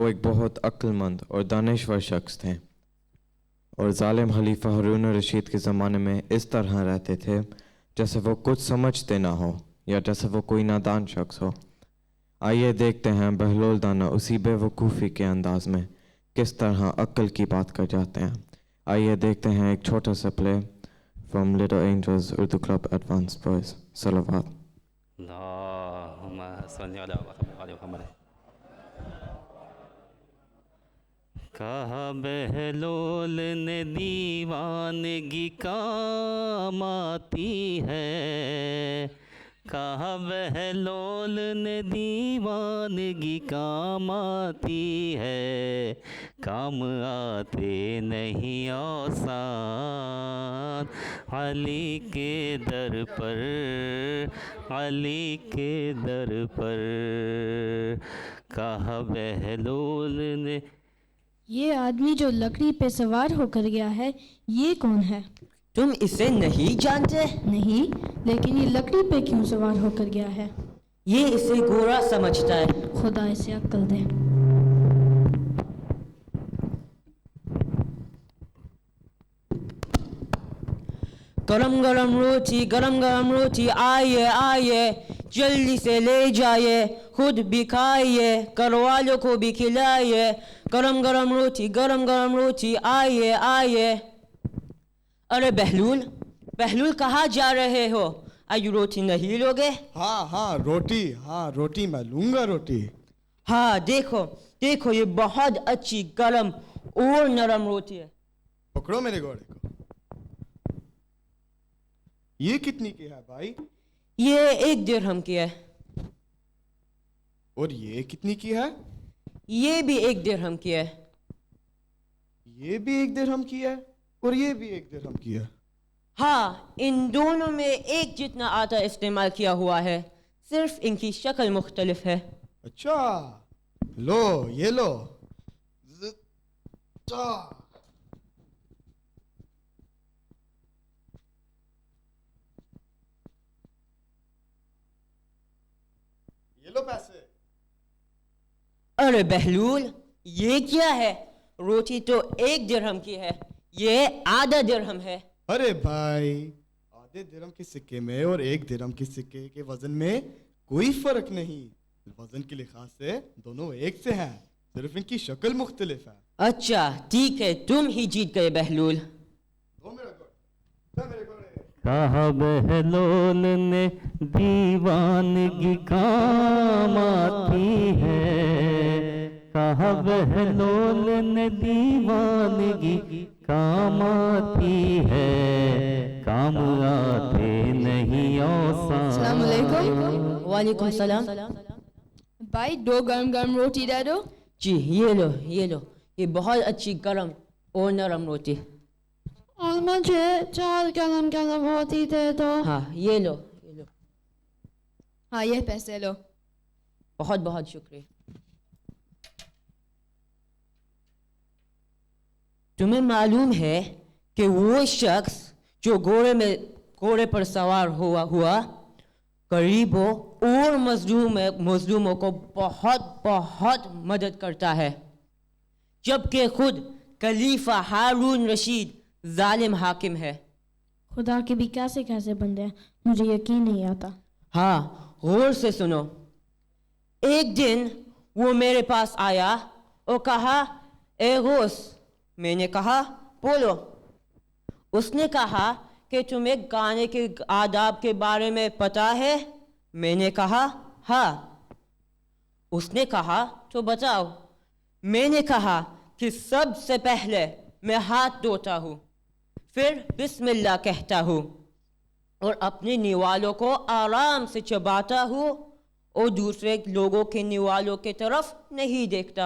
وہ ایک بہت عقل مند اور دانشور شخص تھے اور ظالم خلیفہ ہارون رشید کے زمانے میں اس طرح رہتے تھے جیسے وہ کچھ سمجھتے نہ ہو یا جیسے وہ کوئی نادان شخص ہو۔ آئیے دیکھتے ہیں بہلول دانا اسی بے وقوفی کے انداز میں کس طرح عقل کی بات کر جاتے ہیں۔ آئیے دیکھتے ہیں ایک چھوٹا سا play from little angels Urdu club advance boys. صلوات۔ اللہم صلی علی محمد۔ کہا بہلول نے دیوانگی کام آتی ہے، کہا بہلول نے دیوانگی کام آتی ہے، کام آتے نہیں آسان علی کے در پر، علی کے در پر۔ کہا بہلول نے یہ آدمی جو لکڑی پہ سوار ہو کر گیا ہے یہ کون ہے؟ تم اسے نہیں جانتے؟ نہیں، لیکن یہ لکڑی پہ کیوں سوار ہو کر گیا ہے؟ یہ اسے گورا سمجھتا ہے۔ خدا اسے عقل دے۔ گرم گرم روٹی آئیے آئیے، جلدی سے لے جائیے، خود بھی کھائیے، گھر والوں کو بھی کھلائیے۔ گرم گرم روٹی آئیے آئیے۔ ارے بہلول کہاں جا رہے ہو؟ آج روٹی نہیں لوگے؟ ہاں روٹی میں لوں گا روٹی۔ ہاں دیکھو یہ بہت اچھی گرم اور نرم روٹی ہے۔ پکڑو میرے گھوڑے کو۔ یہ کتنی کی ہے بھائی؟ یہ 1 درہم کی ہے۔ اور یہ کتنی کی ہے؟ یہ بھی 1 درہم کی ہے۔ یہ بھی 1 درہم کی ہے اور یہ بھی 1 درہم کی ہے۔ ہاں، ان دونوں میں ایک جتنا آٹا استعمال کیا ہوا ہے، صرف ان کی شکل مختلف ہے۔ اچھا، لو یہ لو۔ یہ لو پیسے۔ ارے بہلول، یہ کیا ہے؟ روٹی تو 1 درہم کی ہے، یہ آدھا درہم ہے۔ ارے بھائی، آدھے درہم کے سکے میں اور 1 درہم کے سکے کے وزن میں کوئی فرق نہیں۔ وزن کے لحاظ سے دونوں ایک سے ہیں، صرف ان کی شکل مختلف ہے۔ اچھا ٹھیک ہے، تم ہی جیت گئے بہلول۔ کہا بہلول نے دیوانگی کام آتی ہے، کہا بہلول نے دیوانگی کام آتی ہے، کام آتے نہیں آسان۔ السلام علیکم۔ وعلیکم السلام۔ بھائی 2 گرم روٹی دے دو۔ جی یہ لو، یہ بہت اچھی گرم اور نرم روٹی۔ اور مجھے 4 گرم روٹی دے دو۔ ہاں یہ لو۔ ہاں یہ پیسے لو۔ بہت بہت شکریہ۔ تمہیں معلوم ہے کہ وہ شخص جو گھوڑے پر سوار ہوا غریبوں اور مظلوموں کو بہت مدد کرتا ہے، جبکہ خود خلیفہ ہارون رشید ظالم حاکم ہے۔ خدا کے بھی کیسے بندے ہیں، مجھے یقین نہیں آتا۔ ہاں غور سے سنو۔ ایک دن وہ میرے پاس آیا اور کہا، اے غوث۔ میں نے کہا بولو۔ اس نے کہا کہ تمہیں گانے کے آداب کے بارے میں پتہ ہے؟ میں نے کہا ہاں۔ اس نے کہا تو بتاؤ۔ میں نے کہا کہ سب سے پہلے میں ہاتھ دھوتا ہوں، پھر بسم اللہ کہتا ہوں اور اپنے نوالوں کو آرام سے چباتا ہوں اور دوسرے لوگوں کے نوالوں کی طرف نہیں دیکھتا۔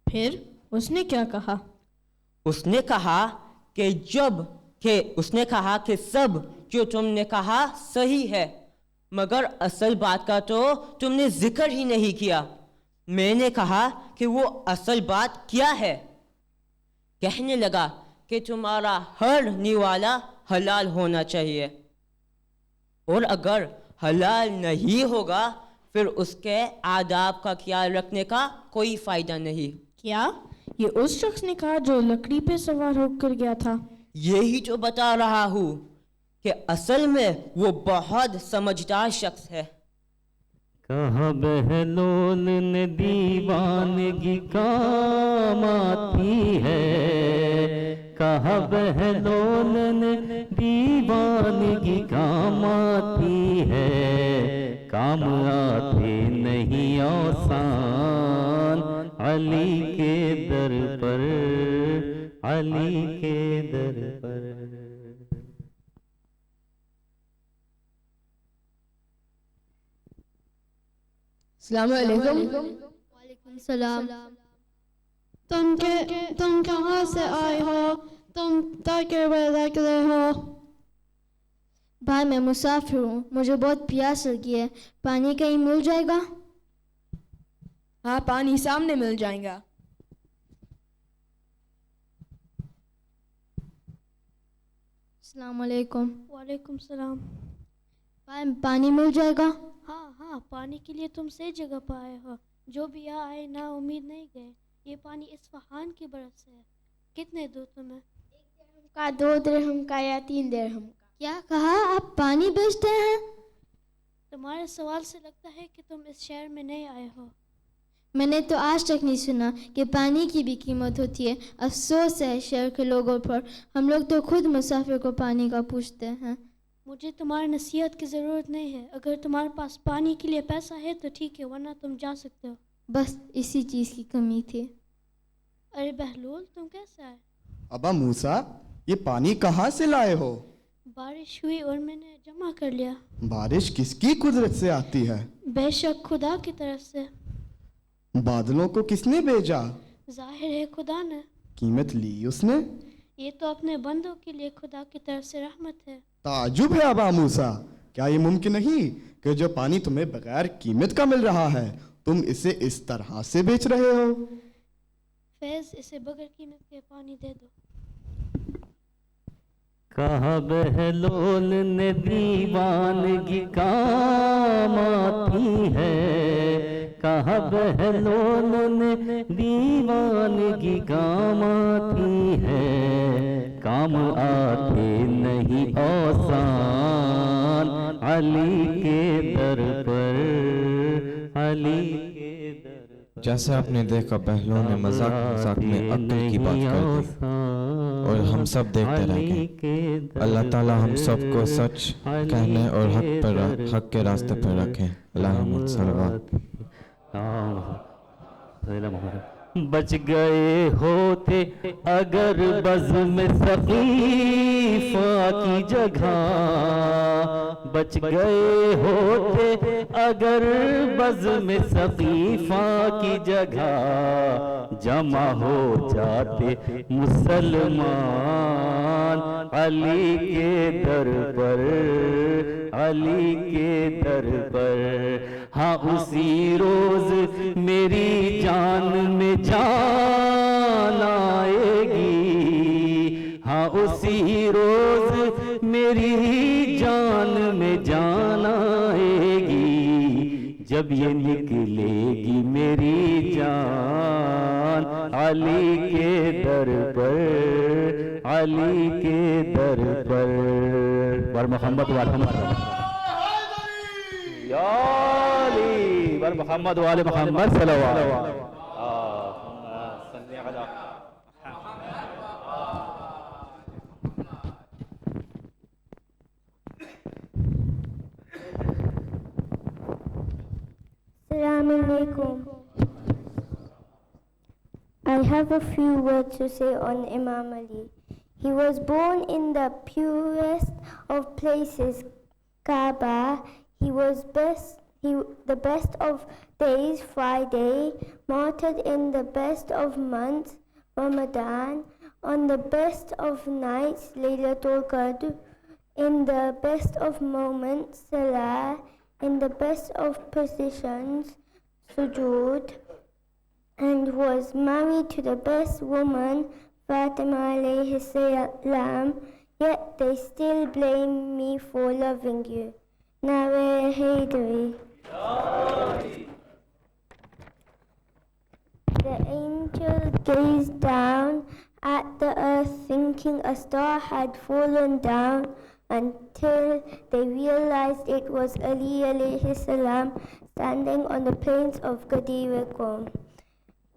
پھر اس نے کیا کہا؟ اس نے کہا کہ سب جو تم نے کہا صحیح ہے، مگر اصل بات کا تو تم نے ذکر ہی نہیں کیا۔ میں نے کہا کہ وہ اصل بات کیا ہے؟ کہنے لگا کہ تمہارا ہر نوالا حلال ہونا چاہیے، اور اگر حلال نہیں ہوگا پھر اس کے آداب کا خیال رکھنے کا کوئی فائدہ نہیں. کیا یہ اس شخص نے کہا جو لکڑی پہ سوار ہو کر گیا تھا؟ یہی جو بتا رہا ہوں کہ اصل میں وہ بہت سمجھدار شخص ہے. کہا بہلول نے دیوانگی کام آتی ہے، کہا بہلول نے دیوانگی کام آتی ہے، کام آتے نہیں آسان علی کے در پر، علی کے در پر. السلام علیکم. وعلیکم السلام. تم کہاں سے آئے ہو؟ تم تاکہ نکلے ہو؟ بھائی میں مسافر ہوں، مجھے بہت پیاس لگی ہے، پانی کہیں مل جائے گا؟ ہاں پانی سامنے مل جائے گا. السلام علیکم. وعلیکم السلام. بھائی پانی مل جائے گا؟ ہاں پانی کے لیے تم صحیح جگہ پر آئے ہو. جو بھی یہاں آئے نا امید نہیں گئے. یہ پانی اصفہان کی برف سے ہے. کتنے دو تمہیں؟ 1 درہم کا، 2 درہم کا یا 3 درہم کا. کیا کہا؟ آپ پانی بیچتے ہیں؟ تمہارے سوال سے لگتا ہے کہ تم اس شہر میں نہیں آئے ہو. میں نے تو آج تک نہیں سنا کہ پانی کی بھی قیمت ہوتی ہے. افسوس ہے شہر کے لوگوں پر، ہم لوگ تو خود مسافر کو پانی کا پوچھتے ہیں. مجھے تمہاری نصیحت کی ضرورت نہیں ہے. اگر تمہارے پاس پانی کے لیے پیسہ ہے تو ٹھیک ہے، ورنہ تم جا سکتے ہو. بس اسی چیز کی کمی تھی. ارے بہلول تم کیسے آئے؟ ابا موسیٰ یہ پانی کہاں سے لائے ہو؟ بارش ہوئی اور میں نے جمع کر لیا. بارش کس کی قدرت سے آتی ہے؟ بے شک خدا کی طرف سے. بادلوں کو کس نے بھیجا؟ ظاہر ہے خدا نے. قیمت لی اس نے؟ یہ تو اپنے بندوں کے لیے خدا کی طرف سے رحمت ہے. تعجب ہے ابا موسیٰ، کیا یہ ممکن نہیں کہ جو پانی تمہیں بغیر قیمت کا مل رہا ہے تم اسے اس طرح سے بیچ رہے ہو؟ فیض اسے بغیر قیمت کے پانی دے دو. کہا بہلول نے دیوانگی کام آتی ہے، کہا بہلول نے دیوانگی کام آتی ہے، کام آتے نہیں آسان علی کے در پر، علی کے در پر. جیسے آپ نے دیکھا بہلول نے مذاق مذاق میں عقل کی بات کر دی اور ہم سب دیکھتے رہ گئے. اللہ تعالیٰ ہم سب کو سچ کہنے اور حق کے راستے پر رکھیں. اللہم صلوات. بچ گئے ہوتے اگر بزم سقیفہ کی جگہ، بچ گئے ہوتے اگر بزم سقیفہ کی جگہ، جمع ہو جاتے مسلمان علی کے در پر، علی کے در پر. ہاں اسی روز میری جان میں جان آئے گی، ہاں اسی روز میری جان میں جان آئے گی، جب یہ نکلے گی میری جان علی کے در پر، علی کے در پر. بر محمد یا علی، بر محمد وآل محمد صلوات. Assalamu alaikum. I have a few words to say on Imam Ali. He was born in the purest of places, Kaaba. He was the best of days, Friday, martyred in the best of months, Ramadan, on the best of nights, Laylatul Qadr, in the best of moments, Salah, in the best of positions, Sujood, and was married to the best woman, Fatima alayhi salam, yet they still blame me for loving you. Nare Haydari. The angel gazed down at the earth, thinking a star had fallen down, until they realized it was Ali alayhi salam standing on the plains of Gadira Qawm.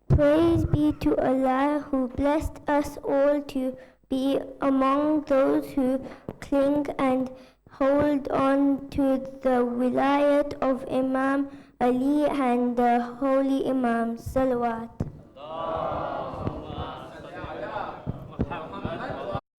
Praise be to Allah who blessed us all to be among those who cling and hold on to the wilayat of Imam Ali and the holy Imam. Salawat.